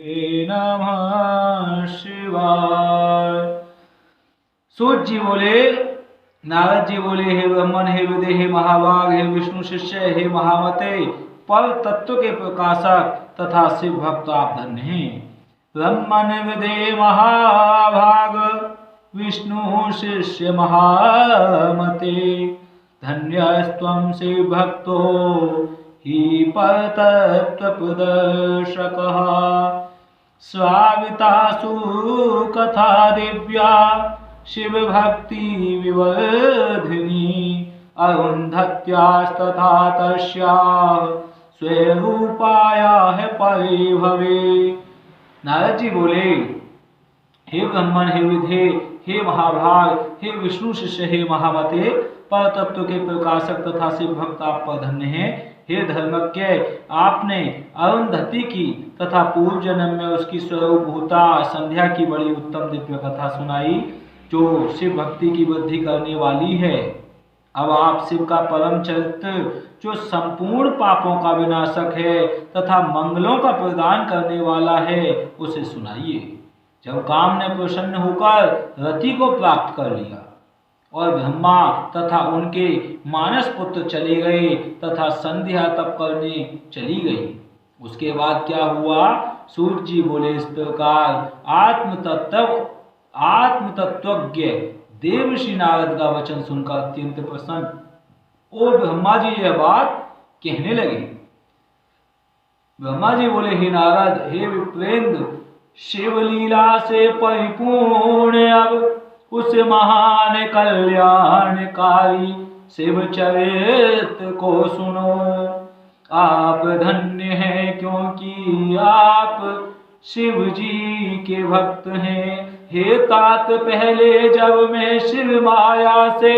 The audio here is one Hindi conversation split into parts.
नमः शिवाय। सूत जी बोले, नारद जी बोले, हे ब्रह्मन, हे विदे, हे महाभाग, हे विष्णु शिष्य, हे महामते, पर तत्व के प्रकाशक तथा शिव भक्त आप धन्य हैं। ब्रह्मन विदे महाभाग, विष्णु शिष्य महामते, धन्यस्त्वं शिव भक्तो हि परतत्व प्रदर्शकः। स्वावितासु कथा दिव्या शिव भक्ति विवर्धिनी, अरुन्धत्यास्तथा तस्याः स्वरूपायाः परिभवे। नारद जी बोले, हे ब्रह्मन, हे विधे, हे महाभाग, हे विष्णु शिष्य, हे महामते, पर तत्व के प्रकाशक तथा शिव भक्त आप पर धन्य हैं। हे धर्मज्ञ, आपने अरुंधति की तथा पूर्व जन्म में उसकी स्वरूपभूता संध्या की बड़ी उत्तम दिव्य कथा सुनाई, जो शिव भक्ति की वृद्धि करने वाली है। अब आप शिव का परम चरित्र, जो संपूर्ण पापों का विनाशक है तथा मंगलों का प्रदान करने वाला है, उसे सुनाइए। जब काम ने प्रसन्न होकर रति को प्राप्त कर लिया और ब्रह्मा तथा उनके मानस पुत्र चले गए तथा संध्या तप करने चली गई, उसके बाद क्या हुआ? सूर्य जी बोले इस प्रकार, आत्मतत्वज्ञ देवर्षि नारद का वचन सुनकर अत्यंत प्रसन्न और ब्रह्मा जी यह बात कहने लगे। ब्रह्मा जी बोले, हे नारद, हे विप्रेंद्र, शिवलीला से परिपूर्ण अब उस महान कल्याणकारी शिव चरित्र को सुनो। आप धन्य हैं क्योंकि आप शिव जी के भक्त हैं। हे तात, पहले जब मैं शिव माया से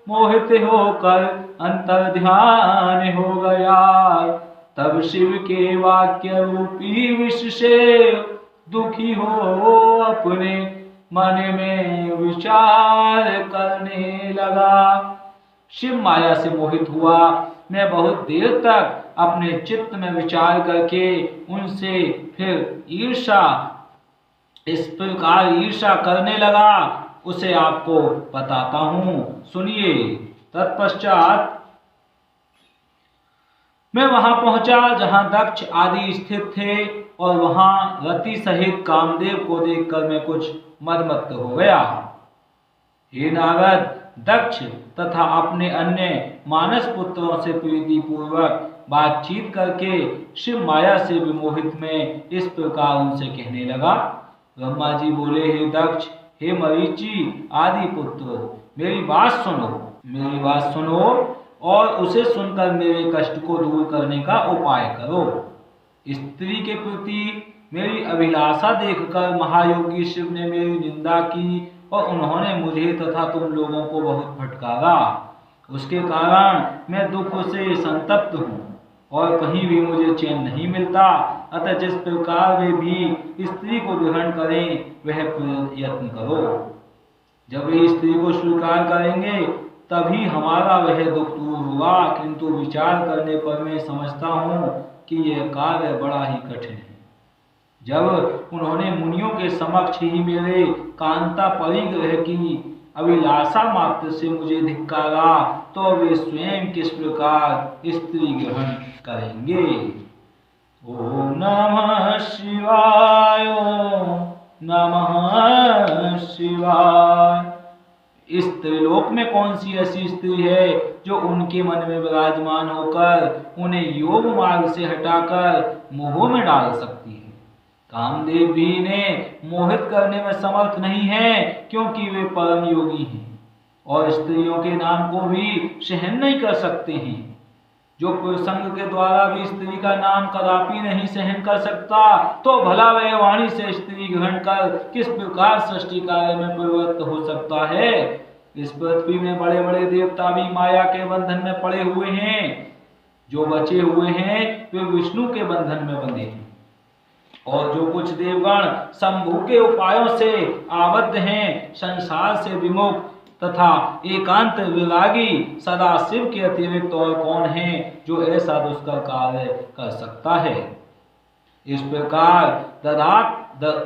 मोहित होकर अंतर्ध्यान हो गया, तब शिव के वाक्य रूपी विष से दुखी हो अपने मन में विचार करने लगा। शिव माया से मोहित हुआ। मैं बहुत देर तक अपने चित्त में विचार करके उनसे फिर ईर्षा, इस प्रकार ईर्षा करने लगा, उसे आपको बताता हूं, सुनिए। तत्पश्चात मैं वहां पहुंचा जहां दक्ष आदि स्थित थे और वहां रति सहित कामदेव को देखकर मैं कुछ मदमस्त हो गया। हे नारद, दक्ष तथा अपने अन्य मानस पुत्रों से प्रीति पूर्वक बातचीत करके शिव माया से विमोहित में इस प्रकार उनसे कहने लगा। ब्रह्मा जी बोले, हे दक्ष, हे मरीचि आदि पुत्रों, मेरी बात सुनो और उसे सुनकर मेरे कष्ट को दूर करने का उपाय करो। स्त्री के प्रति मेरी अभिलाषा देखकर महायोगी शिव ने मेरी निंदा की और उन्होंने मुझे तथा तुम लोगों को बहुत फटकारा। उसके कारण मैं दुख से संतप्त हूँ और कहीं भी मुझे चैन नहीं मिलता। अतः जिस प्रकार वे भी स्त्री को ग्रहण करें वह प्रयत्न करो। जब वे स्त्री को स्वीकार करेंगे तभी हमारा वह दुख दूर होगा, किंतु विचार करने पर मैं समझता हूँ कि यह कार्य बड़ा ही कठिन है। जब उन्होंने मुनियों के समक्ष ही मेरे कांता परिग्रह की अभिलाषा मात्र से मुझे धिक्कारा, तो वे स्वयं किस प्रकार स्त्री ग्रहण करेंगे। ओम नमः शिवाय, ओम नमः शिवाय। इस त्रिलोक में कौन सी ऐसी स्त्री है जो उनके मन में विराजमान होकर उन्हें योग मार्ग से हटाकर मोह में डाल सकती है। कामदेव भी इन्हें मोहित करने में समर्थ नहीं है, क्योंकि वे परम योगी हैं और स्त्रियों के नाम को भी सहन नहीं कर सकते हैं। जो प्रसंग के द्वारा भी स्त्री का नाम कदापि नहीं सहन कर सकता, तो भला वह वाणी से स्त्री ग्रहण कर किस प्रकार सृष्टि कार्य में प्रवृत्त हो सकता है। इस पृथ्वी में बड़े बड़े देवता भी माया के बंधन में पड़े हुए हैं। जो बचे हुए हैं वे विष्णु के बंधन में बंधे हैं और जो कुछ देवगण शंभु के उपायों से आबद्ध हैं, संसार से विमुख तथा एकांत विरागी सदा शिव के अतिरिक्त और कौन है जो ऐसा दुष्कर कार्य कर सकता है। इस प्रकार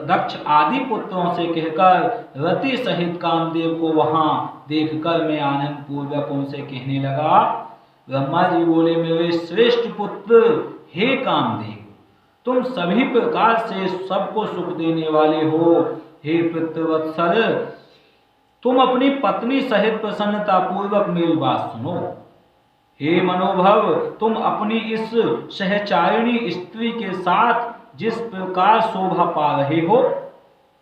दक्ष आदि पुत्रों से कहकर रति सहित कामदेव को वहां देखकर मैं आनंद पूर्वक उनसे कहने लगा। ब्रह्मा जी बोले, मेरे श्रेष्ठ पुत्र हे कामदेव, तुम सभी प्रकार से सबको सुख देने वाले हो। हे पितृवत्सल, तुम अपनी पत्नी सहित प्रसन्नता पूर्वक मेरी बात सुनो। हे मनोभव, तुम अपनी इस सहचारिणी स्त्री के साथ जिस प्रकार शोभा पा रहे हो,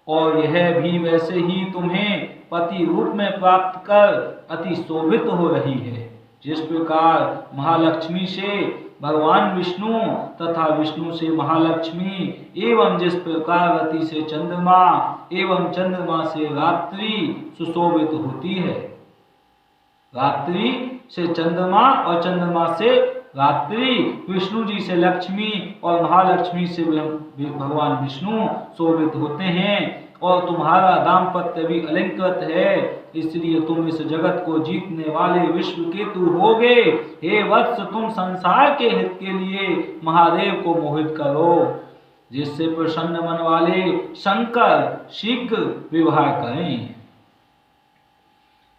और यह भी वैसे ही तुम्हें पति रूप में प्राप्त कर अति शोभित हो रही है। जिस प्रकार महालक्ष्मी से भगवान विष्णु तथा विष्णु से महालक्ष्मी, एवं जिस प्रकार रति से चंद्रमा एवं चंद्रमा से रात्रि सुशोभित होती है। रात्रि से चंद्रमा और चंद्रमा से रात्रि, विष्णु जी से लक्ष्मी और महालक्ष्मी से भगवान विष्णु शोभित होते हैं। और तुम्हारा दाम्पत्य भी अलंकृत है, इसलिए तुम इस जगत को जीतने वाले विश्व केतु होगे। हे वत्स, तुम संसार के हित के लिए महादेव को मोहित करो, जिससे प्रसन्न मन वाले शंकर शीघ्र विवाह करें।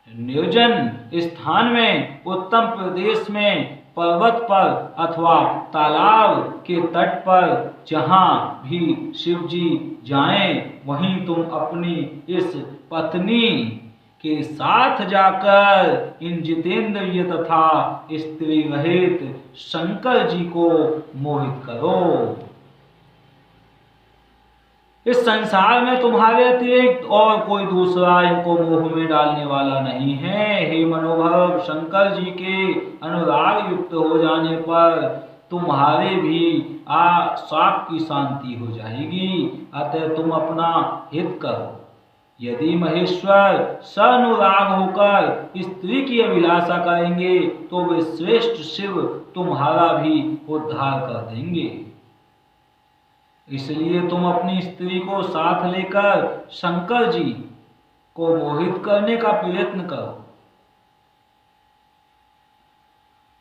निर्जन स्थान में, उत्तम प्रदेश में, पर्वत पर अथवा तालाब के तट पर जहां भी शिव जी जाएं, वहीं तुम अपनी इस पत्नी के साथ जाकर इन जितेंद्रिय तथा स्त्री रहित शंकर जी को मोहित करो। इस संसार में तुम्हारे अतिरिक्त और कोई दूसरा इनको मोह में डालने वाला नहीं है। हे मनोभव, शंकर जी के अनुराग युक्त हो जाने पर तुम्हारे भी साप की शांति हो जाएगी। अतः तुम अपना हित करो। यदि महेश्वर सनुराग होकर स्त्री की अभिलाषा करेंगे तो वे श्रेष्ठ शिव तुम्हारा भी उद्धार कर देंगे। इसलिए तुम अपनी स्त्री को साथ लेकर शंकर जी को मोहित करने का प्रयत्न करो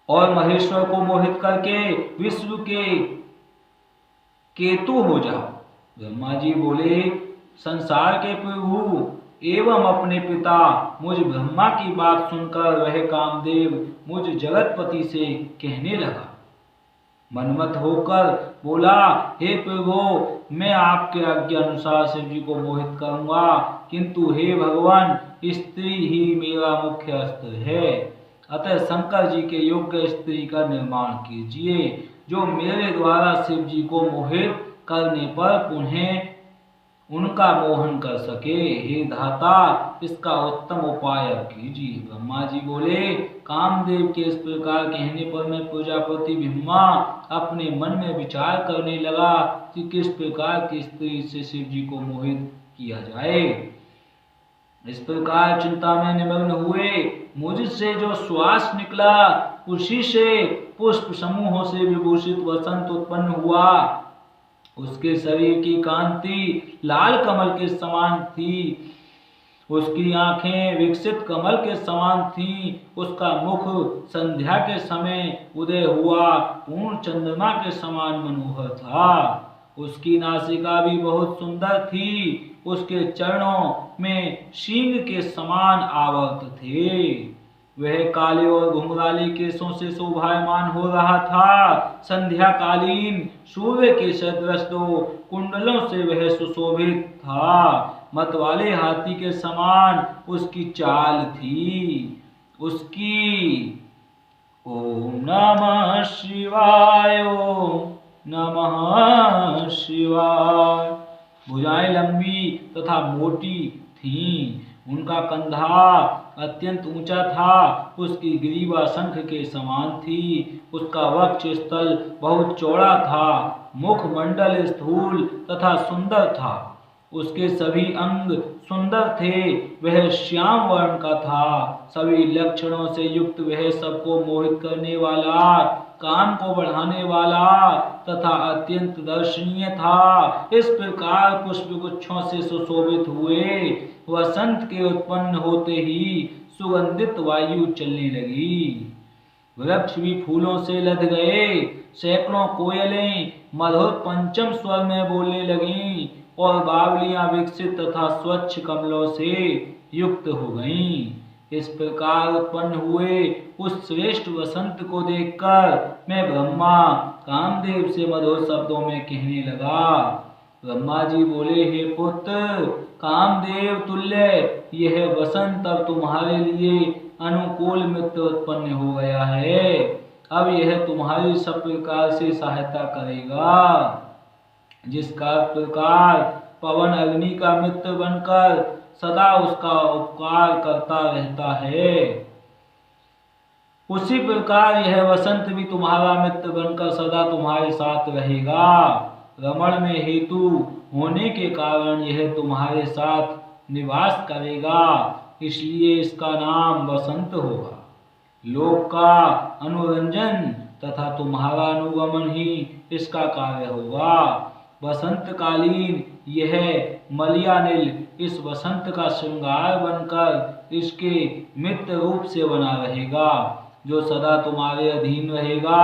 और महेश्वर को मोहित करके विश्व के केतु हो जाओ। ब्रह्मा जी बोले, संसार के प्रभु एवं अपने पिता मुझ ब्रह्मा की बात सुनकर वह कामदेव मुझ जगतपति से कहने लगा। मनमत होकर बोला, हे प्रभु, मैं आपके आज्ञा अनुसार शिव जी को मोहित करूंगा, किंतु हे भगवान, स्त्री ही मेरा मुख्य अस्त्र है। अतः शंकर जी के योग्य स्त्री का निर्माण कीजिए, जो मेरे द्वारा शिव जी को मोहित करने पर पुनः उनका मोहन कर सके। हे धाता, इसका उत्तम उपाय कीजिए। ब्रह्मा जी बोले, कामदेव के इस प्रकार कहने पर मैं प्रजापति ब्रह्मा अपने मन में विचार करने लगा कि किस प्रकार की स्त्री से शिव जी को मोहित किया जाए। इस प्रकार चिंता में निमग्न हुए मुझसे जो श्वास निकला, उसी से पुष्प समूहों से विभूषित वसंत उत्पन्न हुआ। उसके शरीर की कांति लाल कमल के समान थी, उसकी आंखें विकसित कमल के समान थीं, उसका मुख संध्या के समय उदय हुआ पूर्ण चंद्रमा के समान मनोहर था। उसकी नासिका भी बहुत सुंदर थी, उसके चरणों में सींग के समान आवर्त थे। वह काले और घुंघराले केसों से शोभायमान हो रहा था। संध्या कालीन सूर्य के सदृश दो कुंडलों से वह सुशोभित था। मत वाले हाथी के समान उसकी चाल थी। उसकी ओम नमः शिवाय, ओम नमः शिवाय भुजाएं लंबी तथा मोटी थीं। उनका कंधा अत्यंत ऊंचा था, उसकी ग्रीवा शंख के समान थी। उसका वक्ष स्थल बहुत चौड़ा था, मुखमंडल स्थूल तथा सुंदर था। उसके सभी अंग सुंदर थे, वह श्याम वर्ण का था। सभी लक्षणों से युक्त वह सबको मोहित करने वाला, काम को बढ़ाने वाला तथा अत्यंत दर्शनीय था। इस प्रकार पुष्प गुच्छों से सुशोभित हुए वसंत के उत्पन्न होते ही सुगंधित वायु चलने लगी। वृक्ष भी फूलों से लद गए, सैकड़ों कोयलें मधुर पंचम स्वर में बोलने लगीं और बावलियां विकसित तथा स्वच्छ कमलों से युक्त हो गईं। इस प्रकार उत्पन्न हुए उस श्रेष्ठ वसंत को देखकर मैं ब्रह्मा कामदेव से मधुर शब्दों में कहने लगा। ब्रह्मा जी बोले, हे पुत्र, कामदेव तुल्य यह वसंत अब तुम्हारे लिए अनुकूल मित्र उत्पन्न हो गया है। अब यह तुम्हारी सब प्रकार से सहायता करेगा। जिसका प्रकार पवन अग्नि का मित्र बनकर सदा उसका उपकार करता रहता है, उसी प्रकार यह वसंत भी तुम्हारा मित्र बनकर सदा तुम्हारे साथ रहेगा। रमण में हेतु होने के कारण यह तुम्हारे साथ निवास करेगा, इसलिए इसका नाम वसंत होगा। लोक का अनुरंजन तथा तुम्हारा अनुगमन ही इसका कार्य होगा। वसंत कालीन यह मलयानिल इस वसंत का श्रृंगार बनकर इसके मित्र रूप से बना रहेगा, जो सदा तुम्हारे अधीन रहेगा।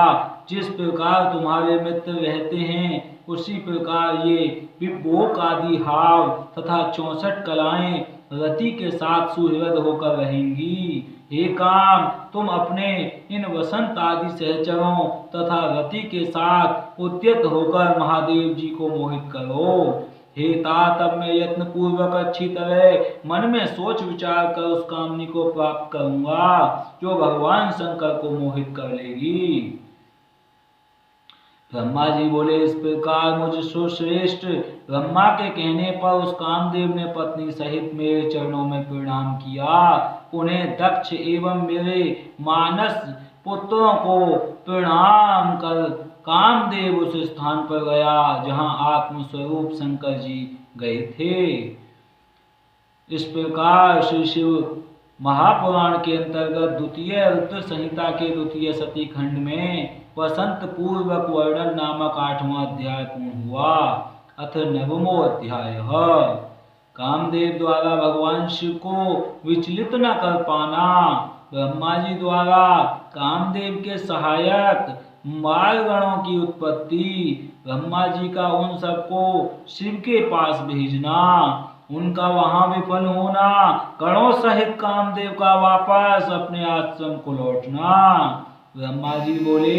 जिस प्रकार तुम्हारे मित्र रहते हैं, उसी प्रकार ये विभोग आदि हाव तथा 64 कलाएं रति के साथ सुहृद होकर रहेंगी। हे काम, तुम अपने इन वसंत आदि सहचरों तथा रति के साथ उद्यत होकर महादेव जी को मोहित करो। हे तात, अब मैं यत्न पूर्वक अच्छी तरह मन में सोच विचार कर उस कामनी को प्राप्त करूंगा जो भगवान शंकर को मोहित कर लेगी। ब्रह्मा जी बोले, इस प्रकार मुझ सुश्रेष्ठ ब्रह्मा के कहने पर उस कामदेव ने पत्नी सहित मेरे चरणों में प्रणाम किया। उन्हें दक्ष एवं मेरे मानस पुत्रों को प्रणाम कर कामदेव उस स्थान पर गया जहां आत्मस्वरूप शंकर जी गए थे। इस प्रकार श्री शिव महापुराण के अंतर्गत द्वितीय रुद्र संहिता के द्वितीय सती खंड में वसंत पूर्वक वर्णन नामक 8वां अध्याय पूर्ण हुआ। अथ 9वां अध्याय। कामदेव द्वारा भगवान शिव को विचलित न कर पाना। ब्रह्मा जी द्वारा कामदेव के सहायक मालगणों की उत्पत्ति। ब्रह्मा जी का उन सबको शिव के पास भेजना, उनका वहां विफल होना, गणों सहित कामदेव का वापस अपने आश्रम को लौटना। ब्रह्मा जी बोले,